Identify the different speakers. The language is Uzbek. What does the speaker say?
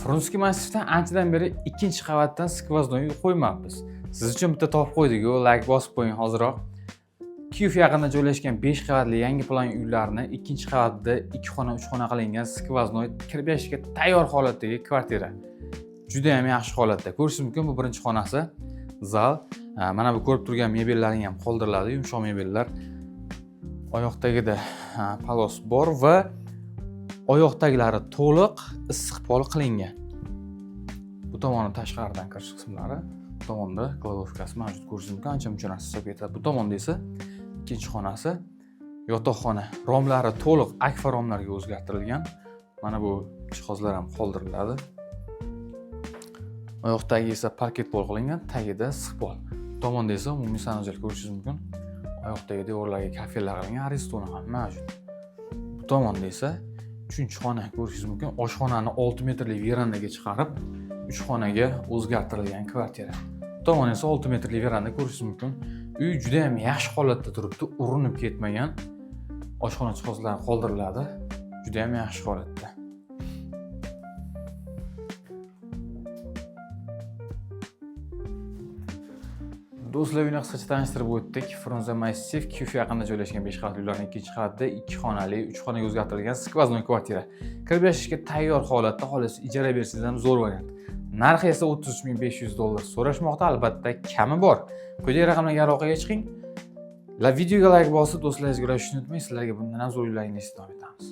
Speaker 1: Frunskiy massivdan anchadan beri ikkinchi qavatdan skvoznoy qo'ymabmiz. Siz uchun bitta topib qo'ydik-ku, like bosib qo'ying hoziroq. Kiyov yaqinida joylashgan 5 qavatli yangi plan uylarni ikkinchi qavatida 2 xona, 3 xona qilingan skvoznoy kirib yashashga tayyor holatdagi kvartira. Juda ham yaxshi holatda. Ko'rishingiz mumkin, bu birinchi xonasi, zal. Mana bu ko'rib turgan mebellaring ham qoldiriladi, yumshoq mebellar. Oyoqtagida palos bor va oyoqdagilari to'liq issiq pol qilingan. Bu tomoni tashqaridan kirish qismlari, bu tomonda kladovkasi mavjud. Ko'rishingiz mumkin, ancha-muncha narsa hisobga ketadi. Bu tomonda esa ikkinchi xonasi, yotoqxona. Romlari to'liq akfa romlarga o'zgartirilgan. Mana bu jihozlar ham qoldiriladi. Oyoqdagi esa parket pol qilingan, tagida issiq pol. Bu tomonda esa umumiy sanuzel ko'rishingiz mumkin. Oyoqdagi devorlarga kafellar qilingan, aristona ham mavjud. Bu tomonda esa 3-xona ko'rishingiz mumkin. Oshxonani 6 metrli verandaga chiqarib, 3 xonaga o'zgartirilgan kvartira. Bu tomon esa 6 metrli veranda ko'rishingiz mumkin. Uy juda ham yaxshi holatda turibdi, urinib ketmagan. Oshxona jihozlari qoldiriladi. Juda ham yaxshi holatda. Do'stlar, uyni qisqacha tanishtirib o'tdik. Frunze massiv Kiyov yaqinida joylashgan 5 qavatli uylarning ikkinchi qavatida 2 xonali, 3 xonaga o'zgartirilgan skvoznoy kvartira. Kirib yashashga tayyor holatda, xolos ijara bersangiz ham zo'r variant. Narxi esa $33,500 so'rashmoqda, albatta kami bor. Quyidagi raqamlarga aloqaga chiqing. Videoga like bosib, do'stlaringizga ulashishni unutmang. Sizlarga bundan ham zo'r uylarni eshitib davom etamiz.